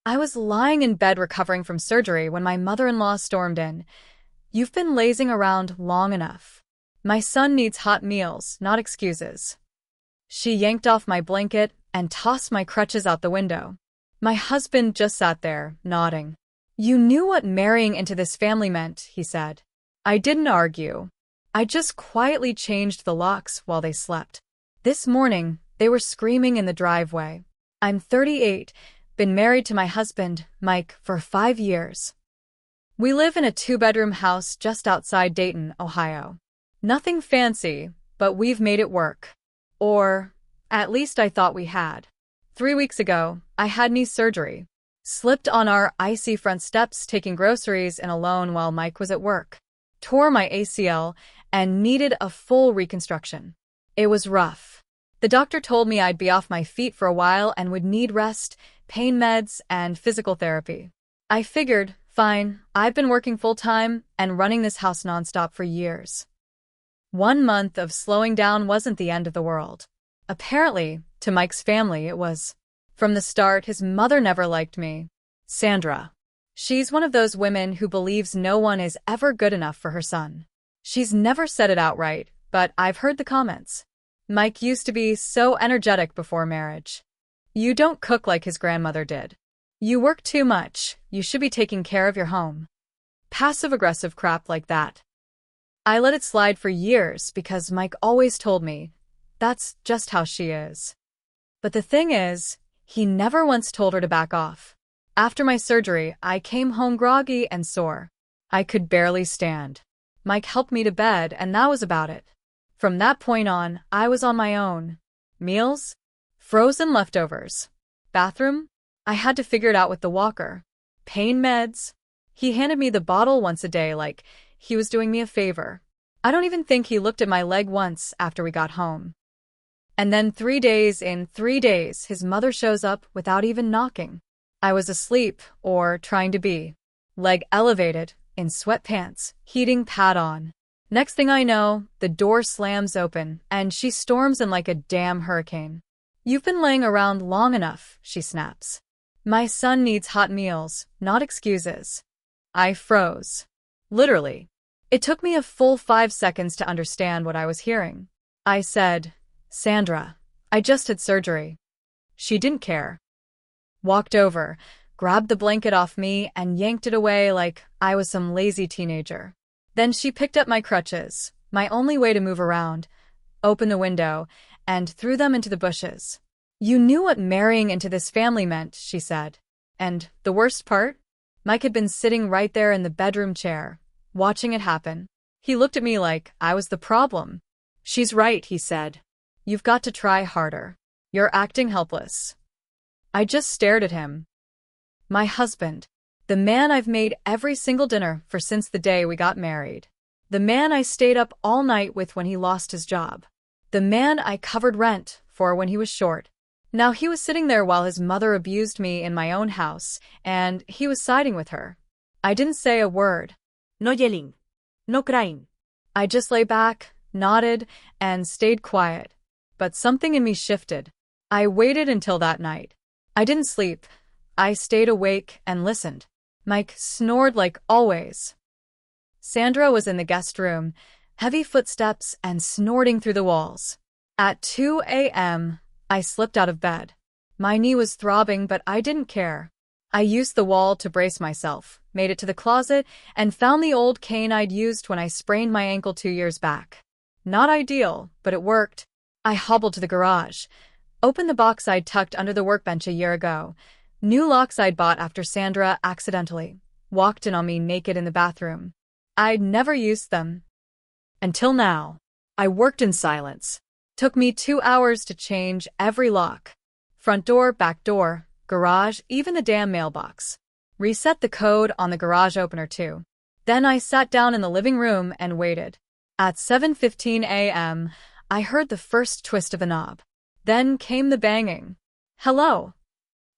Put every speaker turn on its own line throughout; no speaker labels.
I was lying in bed recovering from surgery when my mother-in-law stormed in. "You've been lazing around long enough. My son needs hot meals, not excuses." She yanked off my blanket and tossed my crutches out the window. My husband just sat there, nodding. "You knew what marrying into this family meant," he said. I didn't argue. I just quietly changed the locks while they slept. This morning, they were screaming in the driveway. I'm 38, been married to my husband, Mike, for 5 years. We live in a 2-bedroom house just outside Dayton, Ohio. Nothing fancy, but we've made it work. Or, at least I thought we had. 3 weeks ago, I had knee surgery. Slipped on our icy front steps taking groceries in alone while Mike was at work. Tore my ACL and needed a full reconstruction. It was rough. The doctor told me I'd be off my feet for a while and would need rest, pain meds, and physical therapy. I figured, fine, I've been working full-time and running this house nonstop for years. 1 month of slowing down wasn't the end of the world. Apparently, to Mike's family it was. From the start, his mother never liked me. Sandra. She's one of those women who believes no one is ever good enough for her son. She's never said it outright, but I've heard the comments. Mike used to be so energetic before marriage. You don't cook like his grandmother did. You work too much, you should be taking care of your home. Passive-aggressive crap like that. I let it slide for years because Mike always told me, that's just how she is. But the thing is, he never once told her to back off. After my surgery, I came home groggy and sore. I could barely stand. Mike helped me to bed, and that was about it. From that point on, I was on my own. Meals? Frozen leftovers. Bathroom? I had to figure it out with the walker. Pain meds? He handed me the bottle once a day like he was doing me a favor. I don't even think he looked at my leg once after we got home. And then 3 days in 3 days, his mother shows up without even knocking. I was asleep, or trying to be. Leg elevated, in sweatpants, heating pad on. Next thing I know, the door slams open, and she storms in like a damn hurricane. "You've been laying around long enough," she snaps. "My son needs hot meals, not excuses." I froze. Literally. It took me a full 5 seconds to understand what I was hearing. I said, "Sandra, I just had surgery." She didn't care. Walked over, grabbed the blanket off me, and yanked it away like I was some lazy teenager. Then she picked up my crutches, my only way to move around, opened the window, and threw them into the bushes. "You knew what marrying into this family meant," she said. And the worst part? Mike had been sitting right there in the bedroom chair, watching it happen. He looked at me like I was the problem. "She's right," he said. "You've got to try harder. You're acting helpless." I just stared at him. My husband. The man I've made every single dinner for since the day we got married. The man I stayed up all night with when he lost his job. The man I covered rent for when he was short. Now he was sitting there while his mother abused me in my own house, and he was siding with her. I didn't say a word.
No yelling. No crying.
I just lay back, nodded, and stayed quiet. But something in me shifted. I waited until that night. I didn't sleep. I stayed awake and listened. Mike snored like always. Sandra was in the guest room, heavy footsteps and snorting through the walls. At 2 a.m., I slipped out of bed. My knee was throbbing, but I didn't care. I used the wall to brace myself, made it to the closet, and found the old cane I'd used when I sprained my ankle 2 years back. Not ideal, but it worked. I hobbled to the garage, opened the box I'd tucked under the workbench a year ago. New locks I'd bought after Sandra accidentally walked in on me naked in the bathroom. I'd never used them. Until now. I worked in silence. Took me 2 hours to change every lock. Front door, back door, garage, even the damn mailbox. Reset the code on the garage opener too. Then I sat down in the living room and waited. At 7:15 a.m., I heard the first twist of the knob. Then came the banging. "Hello."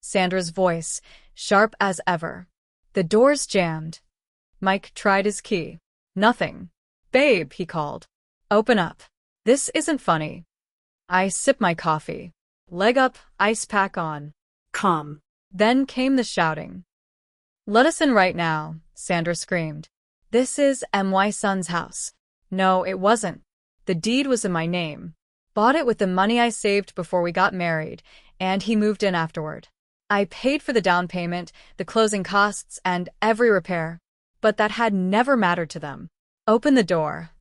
Sandra's voice, sharp as ever. The doors jammed. Mike tried his key. Nothing. "Babe," he called. "Open up. This isn't funny." I sip my coffee. Leg up, ice pack on.
Calm.
Then came the shouting. "Let us in right now," Sandra screamed. "This is my son's house." No, it wasn't. The deed was in my name. Bought it with the money I saved before we got married, and he moved in afterward. I paid for the down payment, the closing costs, and every repair. But that had never mattered to them. "Open the door,"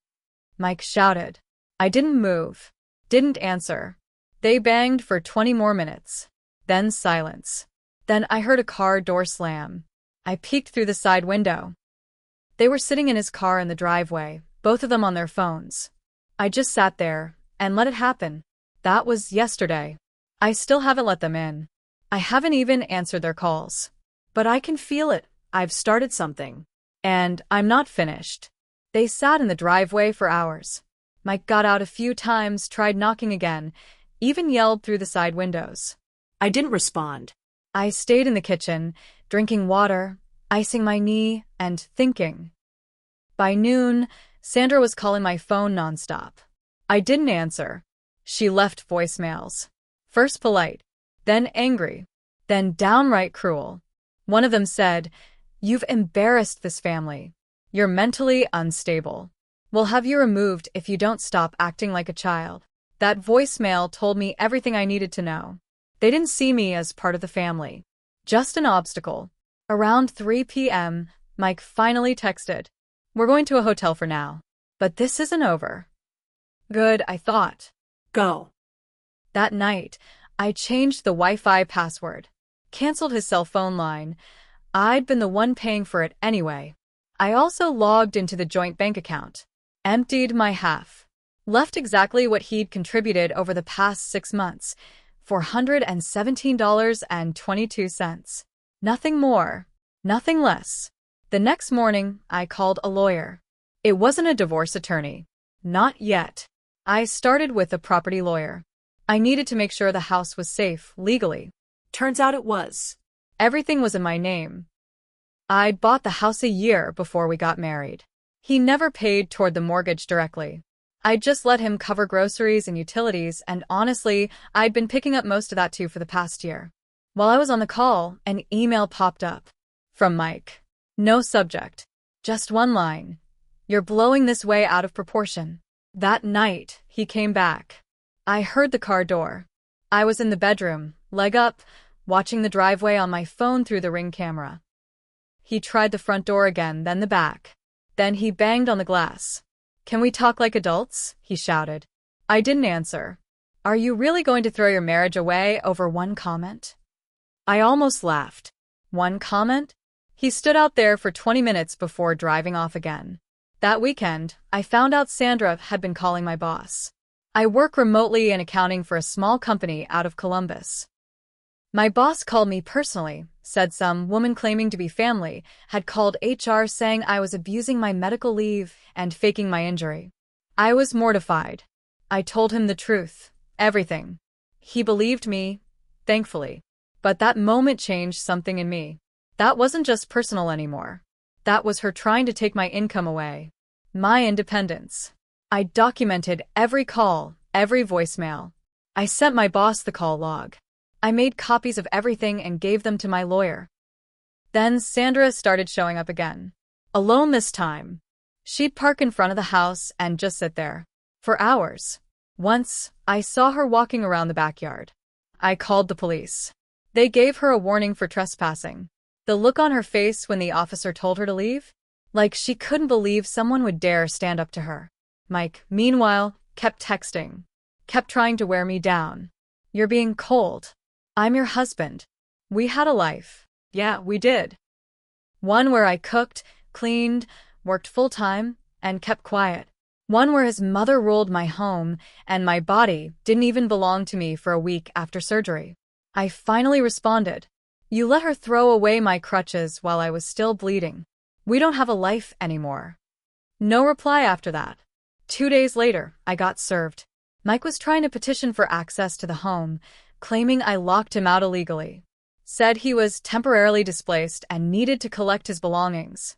Mike shouted. I didn't move. Didn't answer. They banged for 20 more minutes. Then silence. Then I heard a car door slam. I peeked through the side window. They were sitting in his car in the driveway, both of them on their phones. I just sat there and let it happen. That was yesterday. I still haven't let them in. I haven't even answered their calls. But I can feel it. I've started something. And I'm not finished. They sat in the driveway for hours. Mike got out a few times, tried knocking again, even yelled through the side windows.
I didn't respond.
I stayed in the kitchen, drinking water, icing my knee, and thinking. By noon, Sandra was calling my phone nonstop. I didn't answer. She left voicemails. First polite, then angry, then downright cruel. One of them said, "You've embarrassed this family. You're mentally unstable. We'll have you removed if you don't stop acting like a child." That voicemail told me everything I needed to know. They didn't see me as part of the family. Just an obstacle. Around 3 p.m., Mike finally texted, "We're going to a hotel for now. But this isn't over." Good, I thought.
Go.
That night, I changed the Wi-Fi password. Canceled his cell phone line. I'd been the one paying for it anyway. I also logged into the joint bank account. Emptied my half. Left exactly what he'd contributed over the past 6 months, $417.22. Nothing more, nothing less. The next morning, I called a lawyer. It wasn't a divorce attorney. Not yet. I started with a property lawyer. I needed to make sure the house was safe legally.
Turns out it was.
Everything was in my name. I'd bought the house a year before we got married. He never paid toward the mortgage directly. I'd just let him cover groceries and utilities, and honestly, I'd been picking up most of that too for the past year. While I was on the call, an email popped up. From Mike. No subject. Just one line. "You're blowing this way out of proportion." That night, he came back. I heard the car door. I was in the bedroom, leg up, watching the driveway on my phone through the Ring camera. He tried the front door again, then the back. Then he banged on the glass. "Can we talk like adults?" he shouted. I didn't answer. "Are you really going to throw your marriage away over one comment?" I almost laughed. One comment? He stood out there for 20 minutes before driving off again. That weekend, I found out Sandra had been calling my boss. I work remotely in accounting for a small company out of Columbus. My boss called me personally, said some woman claiming to be family had called HR saying I was abusing my medical leave and faking my injury. I was mortified. I told him the truth, everything. He believed me, thankfully. But that moment changed something in me. That wasn't just personal anymore. That was her trying to take my income away. My independence. I documented every call, every voicemail. I sent my boss the call log. I made copies of everything and gave them to my lawyer. Then Sandra started showing up again. Alone this time. She'd park in front of the house and just sit there. For hours. Once, I saw her walking around the backyard. I called the police. They gave her a warning for trespassing. The look on her face when the officer told her to leave? Like she couldn't believe someone would dare stand up to her. Mike, meanwhile, kept texting. Kept trying to wear me down. "You're being cold. I'm your husband. We had a life." Yeah, we did. One where I cooked, cleaned, worked full-time, and kept quiet. One where his mother ruled my home, and my body didn't even belong to me for a week after surgery. I finally responded. "You let her throw away my crutches while I was still bleeding. We don't have a life anymore." No reply after that. 2 days later, I got served. Mike was trying to petition for access to the home, claiming I locked him out illegally. Said he was temporarily displaced and needed to collect his belongings.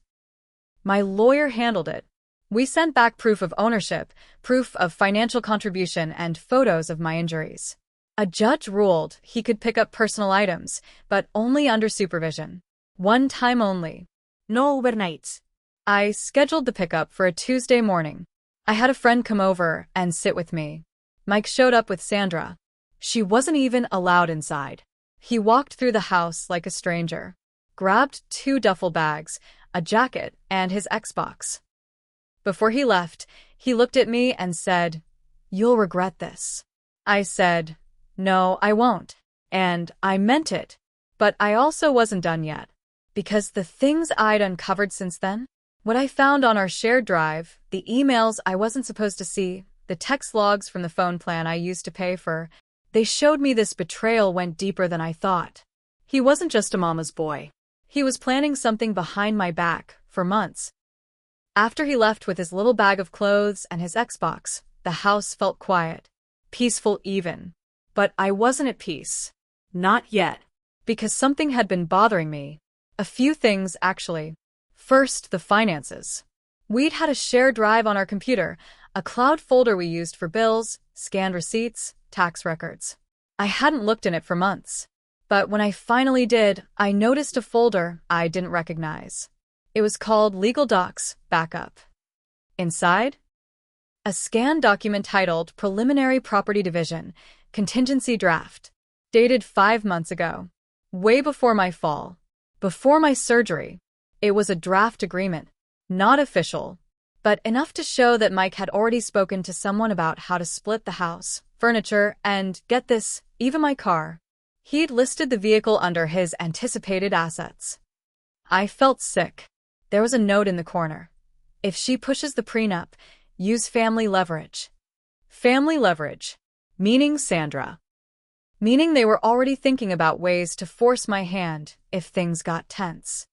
My lawyer handled it. We sent back proof of ownership, proof of financial contribution, and photos of my injuries. A judge ruled he could pick up personal items, but only under supervision. One time only.
No overnights.
I scheduled the pickup for a Tuesday morning. I had a friend come over and sit with me. Mike showed up with Sandra. She wasn't even allowed inside. He walked through the house like a stranger, grabbed 2 duffel bags, a jacket, and his Xbox. Before he left, he looked at me and said, "You'll regret this." I said, "No, I won't." And I meant it. But I also wasn't done yet. Because the things I'd uncovered since then, what I found on our shared drive, the emails I wasn't supposed to see, the text logs from the phone plan I used to pay for, they showed me this betrayal went deeper than I thought. He wasn't just a mama's boy. He was planning something behind my back for months. After he left with his little bag of clothes and his Xbox, the house felt quiet, peaceful even. But I wasn't at peace.
Not yet.
Because something had been bothering me. A few things, actually. First, the finances. We'd had a shared drive on our computer, a cloud folder we used for bills, scanned receipts, tax records. I hadn't looked in it for months. But when I finally did, I noticed a folder I didn't recognize. It was called Legal Docs Backup. Inside? A scanned document titled Preliminary Property Division, Contingency Draft, dated 5 months ago. Way before my fall. Before my surgery. It was a draft agreement. Not official, but enough to show that Mike had already spoken to someone about how to split the house, furniture, and, get this, even my car. He'd listed the vehicle under his anticipated assets. I felt sick. There was a note in the corner. If she pushes the prenup, use family leverage. Family leverage. Meaning Sandra. Meaning they were already thinking about ways to force my hand if things got tense.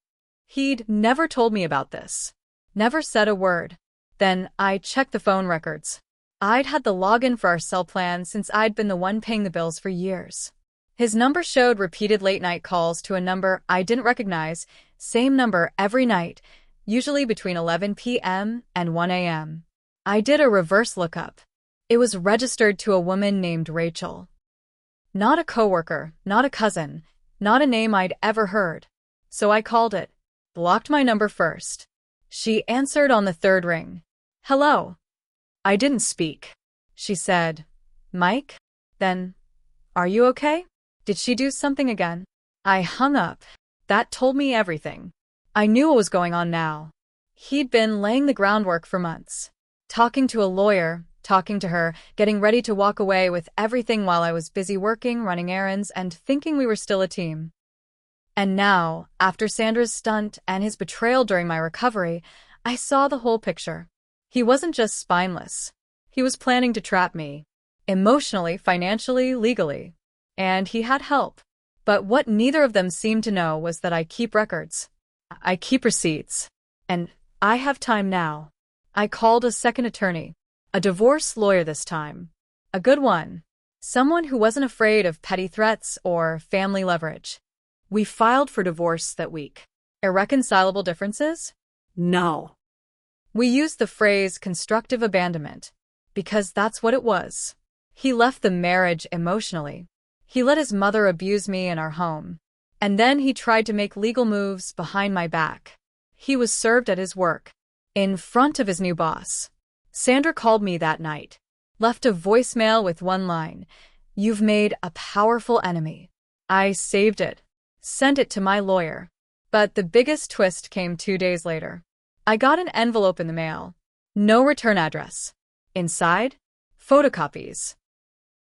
He'd never told me about this. Never said a word. Then I checked the phone records. I'd had the login for our cell plan since I'd been the one paying the bills for years. His number showed repeated late-night calls to a number I didn't recognize, same number every night, usually between 11 p.m. and 1 a.m. I did a reverse lookup. It was registered to a woman named Rachel. Not a coworker, not a cousin, not a name I'd ever heard. So I called it. Blocked my number first. She answered on the 3rd ring. "Hello." I didn't speak. She said, "Mike? Then, are you okay? Did she do something again?" I hung up. That told me everything. I knew what was going on now. He'd been laying the groundwork for months. Talking to a lawyer, talking to her, getting ready to walk away with everything while I was busy working, running errands, and thinking we were still a team. And now, after Sandra's stunt and his betrayal during my recovery, I saw the whole picture. He wasn't just spineless. He was planning to trap me. Emotionally, financially, legally. And he had help. But what neither of them seemed to know was that I keep records. I keep receipts. And I have time now. I called a second attorney. A divorce lawyer this time. A good one. Someone who wasn't afraid of petty threats or family leverage. We filed for divorce that week. Irreconcilable differences?
No.
We used the phrase constructive abandonment. Because that's what it was. He left the marriage emotionally. He let his mother abuse me in our home. And then he tried to make legal moves behind my back. He was served at his work. In front of his new boss. Sandra called me that night. Left a voicemail with one line. "You've made a powerful enemy." I saved it. Sent it to my lawyer. But the biggest twist came 2 days later. I got an envelope in the mail. No return address. Inside? Photocopies.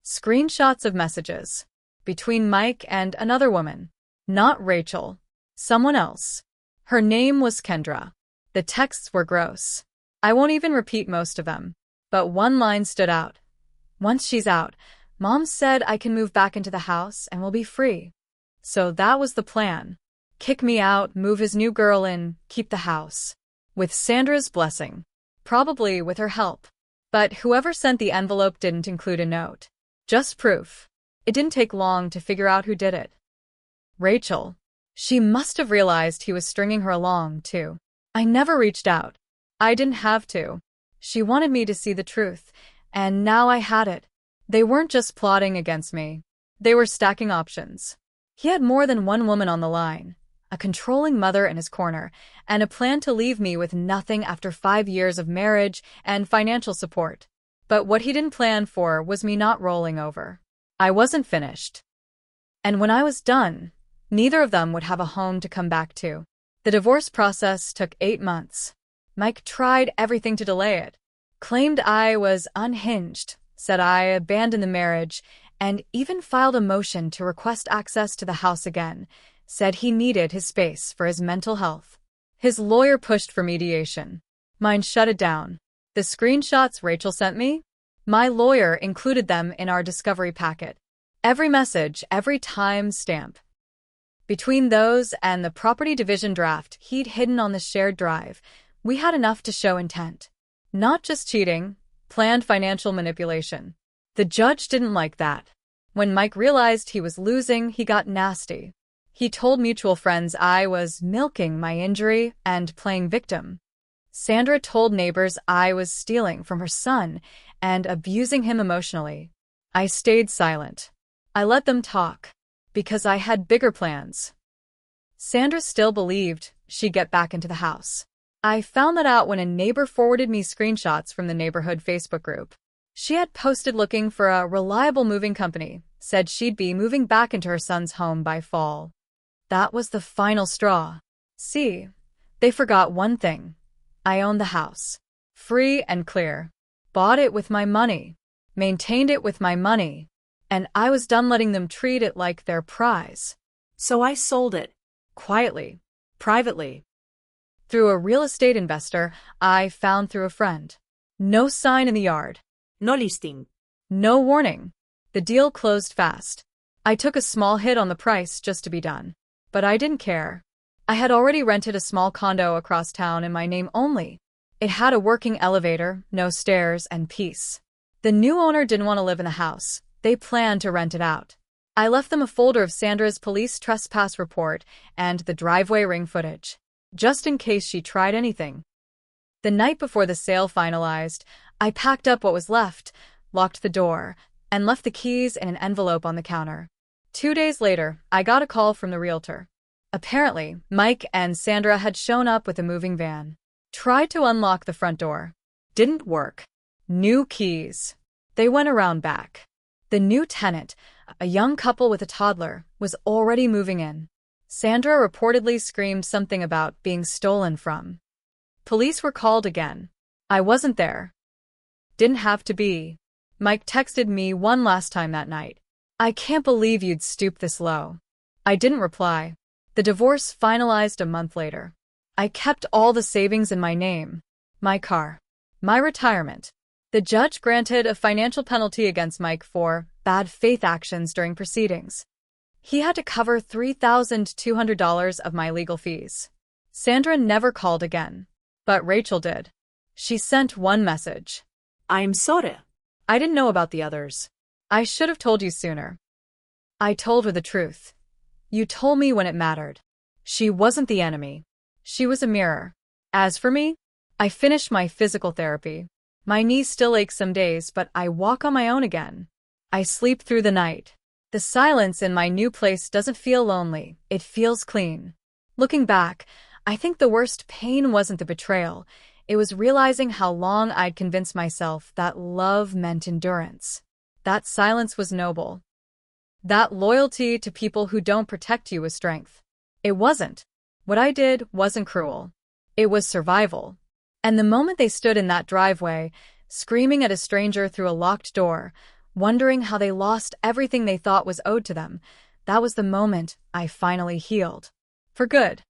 Screenshots of messages. Between Mike and another woman. Not Rachel. Someone else. Her name was Kendra. The texts were gross. I won't even repeat most of them. But one line stood out. "Once she's out, Mom said I can move back into the house and we'll be free." So that was the plan. Kick me out, move his new girl in, keep the house. With Sandra's blessing. Probably with her help. But whoever sent the envelope didn't include a note. Just proof. It didn't take long to figure out who did it. Rachel. She must have realized he was stringing her along, too. I never reached out. I didn't have to. She wanted me to see the truth, and now I had it. They weren't just plotting against me. They were stacking options. He had more than one woman on the line, a controlling mother in his corner, and a plan to leave me with nothing after 5 years of marriage and financial support. But what he didn't plan for was me not rolling over. I wasn't finished. And when I was done, neither of them would have a home to come back to. The divorce process took 8 months. Mike tried everything to delay it, claimed I was unhinged, said I abandoned the marriage, and even filed a motion to request access to the house again, said he needed his space for his mental health. His lawyer pushed for mediation. Mine shut it down. The screenshots Rachel sent me? My lawyer included them in our discovery packet. Every message, every time stamp. Between those and the property division draft he'd hidden on the shared drive, we had enough to show intent. Not just cheating, planned financial manipulation. The judge didn't like that. When Mike realized he was losing, he got nasty. He told mutual friends I was milking my injury and playing victim. Sandra told neighbors I was stealing from her son and abusing him emotionally. I stayed silent. I let them talk, because I had bigger plans. Sandra still believed she'd get back into the house. I found that out when a neighbor forwarded me screenshots from the neighborhood Facebook group. She had posted looking for a reliable moving company, said she'd be moving back into her son's home by fall. That was the final straw. See, they forgot one thing. I owned the house. Free and clear. Bought it with my money. Maintained it with my money. And I was done letting them treat it like their prize.
So I sold it.
Quietly. Privately. Through a real estate investor I found through a friend. No sign in the yard.
No listing.
No warning. The deal closed fast. I took a small hit on the price just to be done. But I didn't care. I had already rented a small condo across town in my name only. It had a working elevator, no stairs, and peace. The new owner didn't want to live in the house. They planned to rent it out. I left them a folder of Sandra's police trespass report and the driveway ring footage, just in case she tried anything. The night before the sale finalized, I packed up what was left, locked the door, and left the keys in an envelope on the counter. 2 days later, I got a call from the realtor. Apparently, Mike and Sandra had shown up with a moving van. Tried to unlock the front door. Didn't work. New keys. They went around back. The new tenant, a young couple with a toddler, was already moving in. Sandra reportedly screamed something about being stolen from. Police were called again. I wasn't there. Didn't have to be. Mike texted me one last time that night. I can't believe you'd stoop this low. I didn't reply. The divorce finalized a month later. I kept all the savings in my name. My car. My retirement. The judge granted a financial penalty against Mike for bad faith actions during proceedings. He had to cover $3,200 of my legal fees. Sandra never called again. But Rachel did. She sent one message.
I'm sorry.
I didn't know about the others. I should have told you sooner. I told her the truth. You told me when it mattered. She wasn't the enemy. She was a mirror. As for me, I finished my physical therapy. My knees still ache some days, but I walk on my own again. I sleep through the night. The silence in my new place doesn't feel lonely. It feels clean. Looking back, I think the worst pain wasn't the betrayal. It was realizing how long I'd convinced myself that love meant endurance. That silence was noble. That loyalty to people who don't protect you was strength. It wasn't. What I did wasn't cruel. It was survival. And the moment they stood in that driveway, screaming at a stranger through a locked door, wondering how they lost everything they thought was owed to them, that was the moment I finally healed. For good.